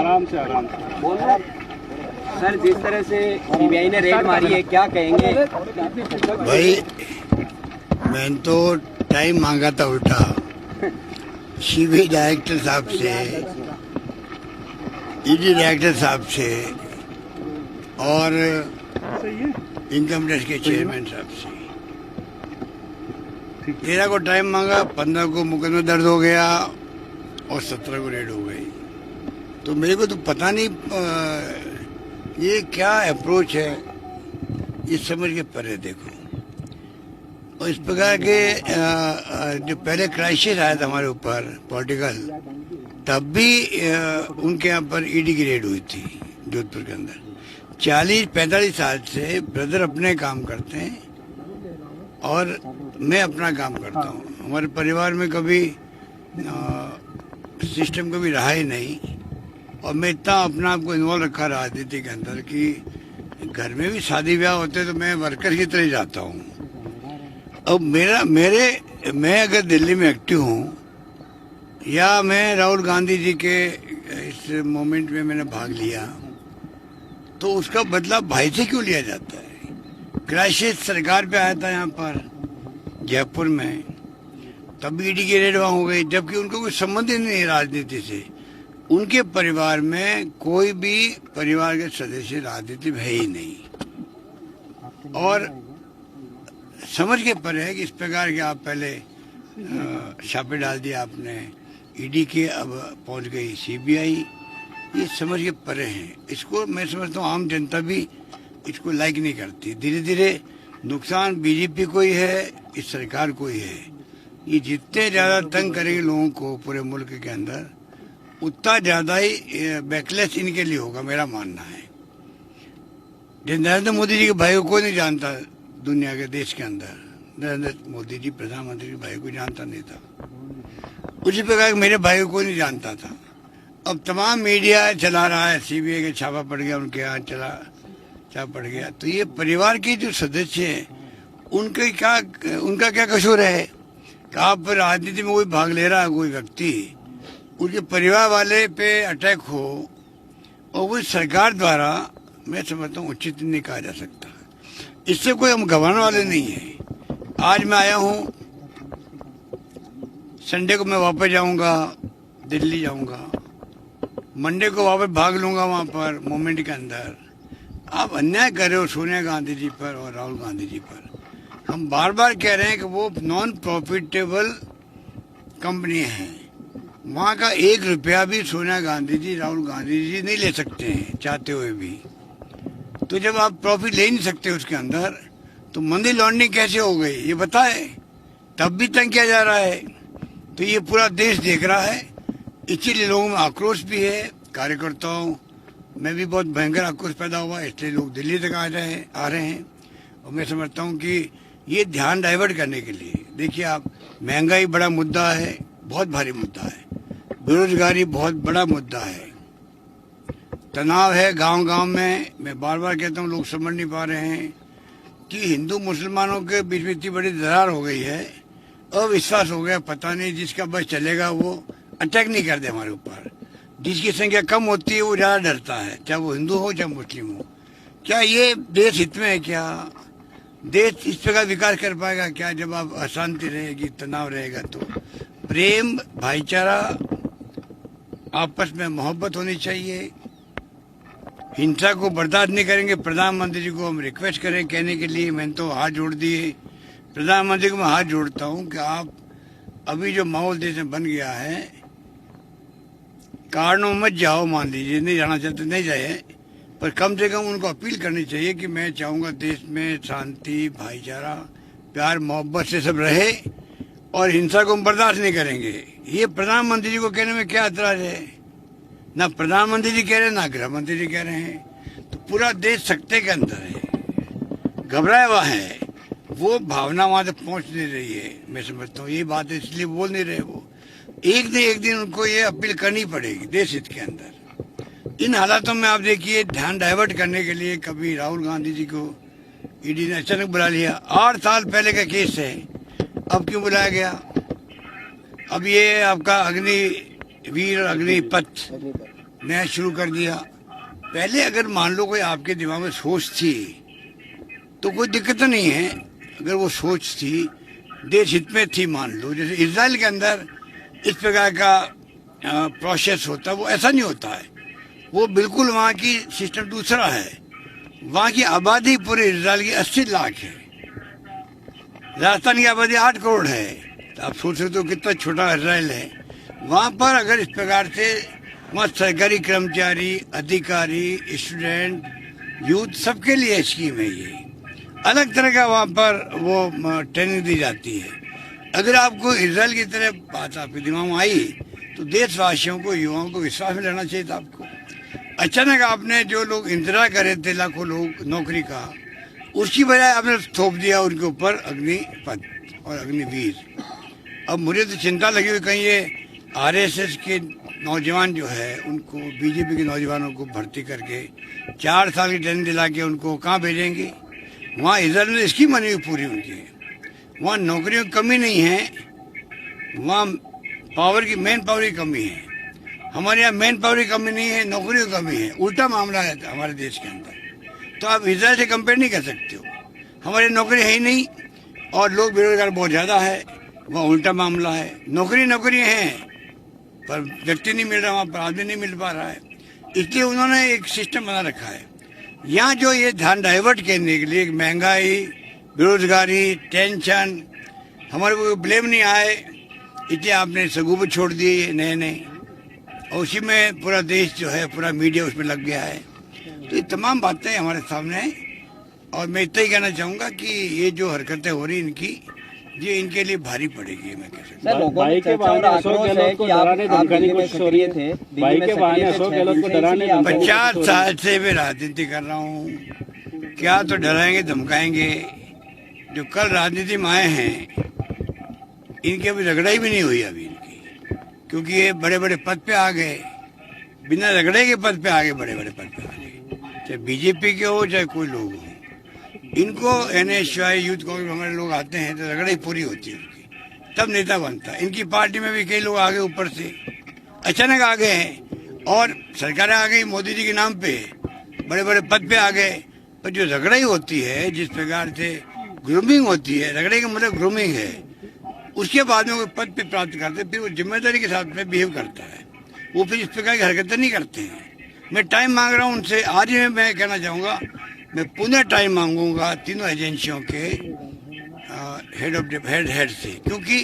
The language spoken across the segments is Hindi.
आराम से बोल रहे सर, जिस तरह से सीबीआई ने रेड मारी है, क्या कहेंगे? भाई मैंने तो टाइम मांगा था उल्टा सीबीआई डायरेक्टर साहब से, ईडी डायरेक्टर साहब से और इनकम टैक्स के चेयरमैन साहब से। 13 को टाइम मांगा, 15 को मुकदमा दर्ज हो गया और 17 को रेड हो गई। तो मेरे को तो पता नहीं ये क्या अप्रोच है, ये समझ के परे देखो। और इस प्रकार के जो पहले क्राइसिस आया था हमारे ऊपर पॉलिटिकल, तब भी उनके यहाँ पर ईडी की रेड हुई थी जोधपुर के अंदर। 40-45 साल से ब्रदर अपने काम करते हैं और मैं अपना काम करता हूँ। हमारे परिवार में कभी सिस्टम कभी रहा ही नहीं और मैं इतना अपना आपको इन्वॉल्व रखा राजनीति के अंदर कि घर में भी शादी ब्याह होते तो मैं वर्कर की तरह जाता हूँ। अब मैं अगर दिल्ली में एक्टिव हूँ या मैं राहुल गांधी जी के इस मोमेंट में मैंने भाग लिया, तो उसका बदला भाई से क्यों लिया जाता है? क्राइसिस सरकार पे आया था यहाँ पर जयपुर में, तब ईडी की रेड वहाँ हो गई, जबकि उनको कोई संबंध ही नहीं है राजनीति से। उनके परिवार में कोई भी परिवार के सदस्य राजनीति में है ही नहीं। और समझ के परे है कि इस प्रकार के आप पहले छापे डाल दिया आपने ईडी के, अब पहुंच गई सीबीआई, ये समझ के परे हैं। इसको मैं समझता हूँ आम जनता भी इसको लाइक नहीं करती। धीरे धीरे नुकसान बीजेपी को ही है, इस सरकार को ही है। ये जितने ज्यादा तंग करेंगे लोगों को पूरे मुल्क के अंदर, उतना ज्यादा ही बैकलेस इनके लिए होगा, मेरा मानना है। नरेंद्र मोदी जी के भाई को कोई नहीं जानता दुनिया के देश के अंदर। नरेंद्र मोदी जी प्रधानमंत्री के भाई को जानता नहीं था, उसी प्रकार मेरे भाई को कोई नहीं जानता था। अब तमाम मीडिया चला रहा है, सीबीआई के छापा पड़ गया, उनके यहाँ छापा पड़ गया। तो ये परिवार के जो सदस्य हैं उनका क्या कसूर है कि आप राजनीति में कोई भाग ले रहा है कोई व्यक्ति, उनके परिवार वाले पे अटैक हो और वो सरकार द्वारा, मैं समझता हूँ उचित नहीं कहा जा सकता। इससे कोई हम घबराने वाले नहीं है। आज मैं आया हूँ, संडे को मैं वापस जाऊंगा, दिल्ली जाऊंगा, मंडे को वापस भाग लूंगा वहां पर मोमेंट के अंदर। आप अन्याय कर रहे हो सोनिया गांधी जी पर और राहुल गांधी जी पर। हम बार बार कह रहे हैं कि वो नॉन प्रॉफिटेबल कंपनी है, वहाँ का 1 रुपया भी सोनिया गांधी जी राहुल गांधी जी नहीं ले सकते हैं चाहते हुए भी। तो जब आप प्रॉफिट ले नहीं सकते उसके अंदर, तो मनी लॉन्ड्रिंग कैसे हो गई ये बताए? तब भी तंग किया जा रहा है। तो ये पूरा देश देख रहा है, इसीलिए लोगों में आक्रोश भी है। कार्यकर्ताओं में भी बहुत भयंकर आक्रोश पैदा हुआ, इसलिए लोग दिल्ली तक आ रहे हैं। और मैं समझता हूँ कि ये ध्यान डाइवर्ट करने के लिए, देखिए आप, महंगाई बड़ा मुद्दा है, बहुत भारी मुद्दा है, बेरोजगारी बहुत बड़ा मुद्दा है, तनाव है गांव-गांव में। मैं बार बार कहता हूँ, लोग समझ नहीं पा रहे हैं कि हिंदू मुसलमानों के बीच में इतनी बड़ी दरार हो गई है, अविश्वास हो गया। पता नहीं जिसका बस चलेगा वो अटैक नहीं कर दे हमारे ऊपर। जिसकी संख्या कम होती है वो ज्यादा डरता है, चाहे वो हिंदू हो चाहे मुस्लिम हो। क्या ये देश हित में है? क्या देश इस प्रकार विकास कर पाएगा क्या जब आप अशांति रहेगी, तनाव रहेगा? तो प्रेम, भाईचारा, आपस में मोहब्बत होनी चाहिए। हिंसा को बर्दाश्त नहीं करेंगे। प्रधानमंत्री जी को हम रिक्वेस्ट करें कहने के लिए, मैंने तो हाथ जोड़ दिए प्रधानमंत्री को। मैं हाथ जोड़ता हूं कि आप अभी जो माहौल देश में बन गया है, कारणों मत जाओ, मान लीजिए नहीं जाना चाहते नहीं जाए, पर कम से कम उनको अपील करनी चाहिए कि मैं चाहूंगा देश में शांति, भाईचारा, प्यार मोहब्बत से सब रहे और हिंसा को हम बर्दाश्त नहीं करेंगे। ये प्रधानमंत्री जी को कहने में क्या ऐतराज है? ना प्रधानमंत्री जी कह रहे हैं ना गृह मंत्री जी कह रहे हैं। तो पूरा देश सख्ते के अंदर है, घबराया हुआ है, वो भावना वहां तक पहुंच नहीं रही है। मैं समझता हूँ ये बात इसलिए बोल नहीं रहे वो। एक दिन उनको ये अपील करनी पड़ेगी देश हित के अंदर। इन हालातों में आप देखिए, ध्यान डाइवर्ट करने के लिए कभी राहुल गांधी जी को ईडी ने अचानक बुला लिया। 8 साल पहले का केस है, अब क्यों बुलाया गया? अब ये आपका अग्निवीर अग्निपथ नया शुरू कर दिया। पहले अगर मान लो कोई आपके दिमाग में सोच थी तो कोई दिक्कत नहीं है। अगर वो सोच थी देश हित में थी, मान लो जैसे इजराइल के अंदर इस प्रकार का प्रोसेस होता है, वो ऐसा नहीं होता है। वो बिल्कुल वहाँ की सिस्टम दूसरा है। वहाँ की आबादी पूरे इजराइल की 80 लाख है, राजस्थान की आबादी 8 करोड़ है। तो आप सोच सकते हो कितना छोटा इजराइल है। वहाँ पर अगर इस प्रकार से वहाँ सरकारी कर्मचारी, अधिकारी, स्टूडेंट, यूथ सबके लिए स्कीम है। ये अलग तरह का वहाँ पर वो ट्रेनिंग दी जाती है। अगर आपको इजराइल की तरह बात आपके दिमाग में आई तो देशवासियों को, युवाओं को विश्वास में लेना चाहिए था आपको। अचानक आपने जो लोग इंतजार कर रहे थे लाखों लोग नौकरी का, उसकी बजाय आपने थोप दिया उनके ऊपर अग्निपथ और अग्निवीर। अब मुझे तो चिंता लगी हुई कहीं ये आरएसएस के नौजवान जो है उनको, बीजेपी के नौजवानों को भर्ती करके 4 साल की ट्रेनिंग दिला के उनको कहाँ भेजेंगे। वहाँ इधर में इसकी बनी हुई पूरी उनकी, वहाँ नौकरियों की कमी नहीं है, वहाँ पावर की, मैन पावर की कमी है। हमारे यहाँ मैन पावर की कमी नहीं है, नौकरियों की कमी है। उल्टा मामला है हमारे देश के अंदर। तो आप इजराइल से कंपेयर नहीं कर सकते हो। हमारी नौकरी है ही नहीं और लोग बेरोजगार बहुत ज़्यादा है, वहाँ उल्टा मामला है। नौकरी हैं पर व्यक्ति नहीं मिल रहा, वहाँ पर आदमी नहीं मिल पा रहा है। इसलिए उन्होंने एक सिस्टम बना रखा है। यहाँ जो ये ध्यान डाइवर्ट करने के लिए महंगाई, बेरोजगारी, टेंशन, हमारे को ब्लेम नहीं आए, इसलिए आपने सगुब छोड़ दिए नए और उसी में पूरा देश जो है, पूरा मीडिया उसमें लग गया है। तो ये तमाम बातें हमारे सामने हैं और मैं इतना ही कहना चाहूँगा कि ये जो हरकतें हो रही इनकी, ये इनके लिए भारी पड़ेगी। मैं कह सकता हूँ भाई के बहाने अशोक गहलोत को डराने धमकाने की कोशिश हो रही है। भाई के बहाने अशोक गहलोत को डराने 50 साल से मैं राजनीति कर रहा हूँ, क्या तो डराएंगे धमकाएंगे। जो कल राजनीति में आए हैं इनकी अभी रगड़ाई भी नहीं हुई अभी इनकी, क्योंकि ये बड़े बड़े पद पे आ गए, बिना रगड़े के पद पे आ गए, बड़े बड़े पद पे आ गए, चाहे बीजेपी के हो चाहे कोई लोग हो। इनको एनएसयूआई, यूथ कांग्रेस, हमारे लोग आते हैं तो रगड़ाई पूरी होती है उनकी, तब नेता बनता है। इनकी पार्टी में भी कई लोग आ गए, ऊपर से अचानक आ गए हैं और सरकारें आ गई मोदी जी के नाम पे, बड़े बड़े पद पे आ गए। पर जो रगड़ाई होती है, जिस प्रकार से ग्रूमिंग होती है, रगड़े का मतलब ग्रूमिंग है, उसके बाद में वो पद पे प्राप्त करते फिर वो जिम्मेदारी के साथ में बिहेव करता है, वो फिर इस प्रकार की हरकतें नहीं करते हैं। मैं टाइम मांग रहा हूँ उनसे। आज ही मैं कहना चाहूँगा, मैं पुनः टाइम मांगूंगा तीनों एजेंसियों के हेड से, क्योंकि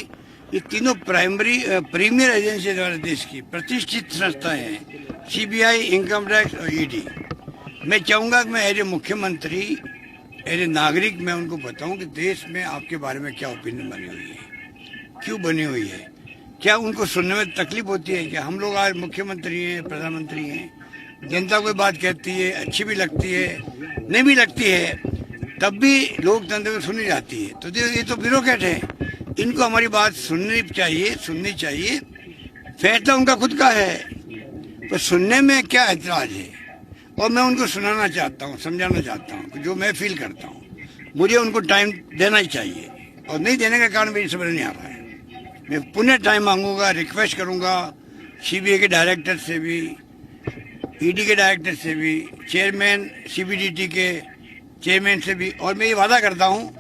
ये तीनों प्रीमियर एजेंसी हमारे देश की प्रतिष्ठित संस्थाएं हैं, सीबीआई, इनकम टैक्स और ईडी। मैं चाहूँगा कि मैं एज ए मुख्यमंत्री, एज ए नागरिक, मैं उनको बताऊँ कि देश में आपके बारे में क्या ओपिनियन बनी हुई है, क्यों बनी हुई है, क्या उनको सुनने में तकलीफ होती है। क्या हम लोग आज मुख्यमंत्री हैं, प्रधानमंत्री हैं, जनता कोई बात कहती है, अच्छी भी लगती है, नहीं भी लगती है, तब भी लोकतंत्र में सुनी जाती है। तो ये तो ब्यूरोक्रेट है, इनको हमारी बात सुननी चाहिए। फैसला उनका खुद का है, पर सुनने में क्या ऐतराज है। और मैं उनको सुनाना चाहता हूँ, समझाना चाहता हूँ जो मैं फील करता हूँ। मुझे उनको टाइम देना ही चाहिए और नहीं देने का कारण मेरी समझ नहीं आ रहा है। मैं पुनः टाइम मांगूंगा, रिक्वेस्ट करूंगा सीबीआई के डायरेक्टर से भी, ईडी के डायरेक्टर से भी, चेयरमैन सीबीडीटी के चेयरमैन से भी। और मैं ये वादा करता हूँ,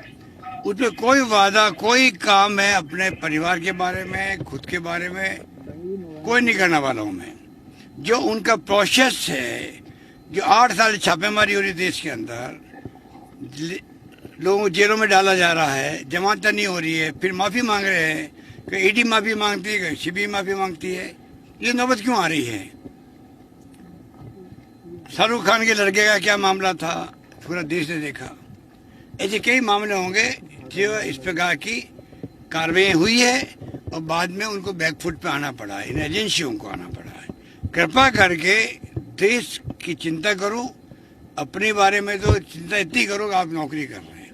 उसमें कोई काम है अपने परिवार के बारे में, खुद के बारे में कोई नहीं करने वाला हूँ मैं। जो उनका प्रोसेस है, जो 8 साल छापेमारी हो रही देश के अंदर, लोगों को जेलों में डाला जा रहा है, जमानत नहीं हो रही है, फिर माफ़ी मांग रहे हैं कि ईडी माफ़ी मांगती है, कि सीबीआई माफ़ी मांगती है। ये नौबत क्यों आ रही है? शाहरुख खान के लड़के का क्या मामला था, पूरा देश ने देखा। ऐसे कई मामले होंगे जो इस प्रकार की कार्रवाई हुई है और बाद में उनको बैकफुट पे आना पड़ा है, इन एजेंसियों को आना पड़ा है। कृपा करके देश की चिंता करो, अपने बारे में तो चिंता इतनी करो कि आप नौकरी कर रहे हैं।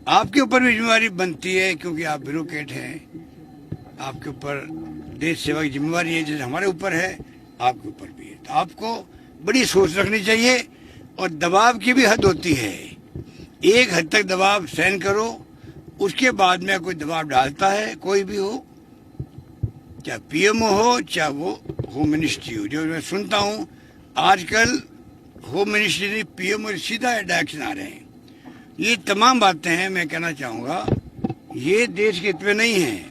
आपके ऊपर भी जिम्मेवारी बनती है, क्योंकि आप ब्यूरोक्रेट हैं, आपके ऊपर देश सेवा की जिम्मेवारी है, जैसे हमारे ऊपर है आपके ऊपर भी है। तो आपको बड़ी सोच रखनी चाहिए और दबाव की भी हद होती है। एक हद तक दबाव सहन करो, उसके बाद में कोई दबाव डालता है, कोई भी हो, चाहे पीएमओ हो चाहे वो होम मिनिस्ट्री हो। जो मैं सुनता हूँ आजकल होम मिनिस्ट्री ने पीएमओ सीधा डायरेक्शन आ रहे हैं। ये तमाम बातें हैं, मैं कहना चाहूँगा ये देश के हित में नहीं है।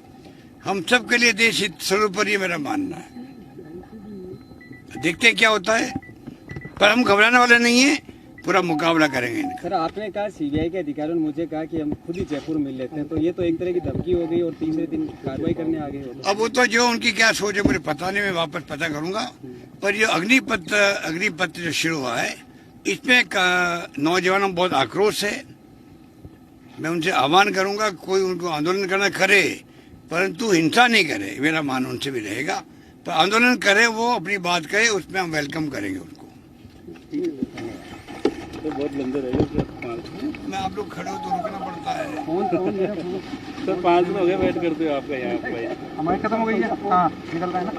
हम सब के लिए देश हित सर्वोपरि है, मेरा मानना है। देखते हैं क्या होता है, पर हम घबराने वाले नहीं हैं, पूरा मुकाबला करेंगे इनका। सर आपने कहा सीबीआई के अधिकारियों ने मुझे कहा कि हम खुद ही जयपुर मिल लेते हैं, तो ये तो एक तरह की धमकी हो गई और तीसरे दिन कार्रवाई करने आ गए हो। अब वो तो जो उनकी क्या सोच है मुझे पता नहीं, मैं वापस पता करूंगा। पर ये अग्निपत्र जो शुरू हुआ है इसमें नौजवानों में बहुत आक्रोश है। मैं उनसे आह्वान करूंगा कोई उनको आंदोलन करना करे, परंतु हिंसा नहीं करे, मेरा मान उनसे भी रहेगा। पर आंदोलन करे, वो अपनी बात कहे, उसमें हम वेलकम करेंगे उनको। तो बहुत लंबे रहे मैं आप लोग खड़े हो तो रुकना पड़ता है। सर 5 दिन हो गए वेट करते हो आपका यहाँ भाई। हमारी खत्म हो गई है। हाँ निकल रहा है ना।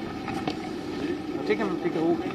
ठीक है ओके।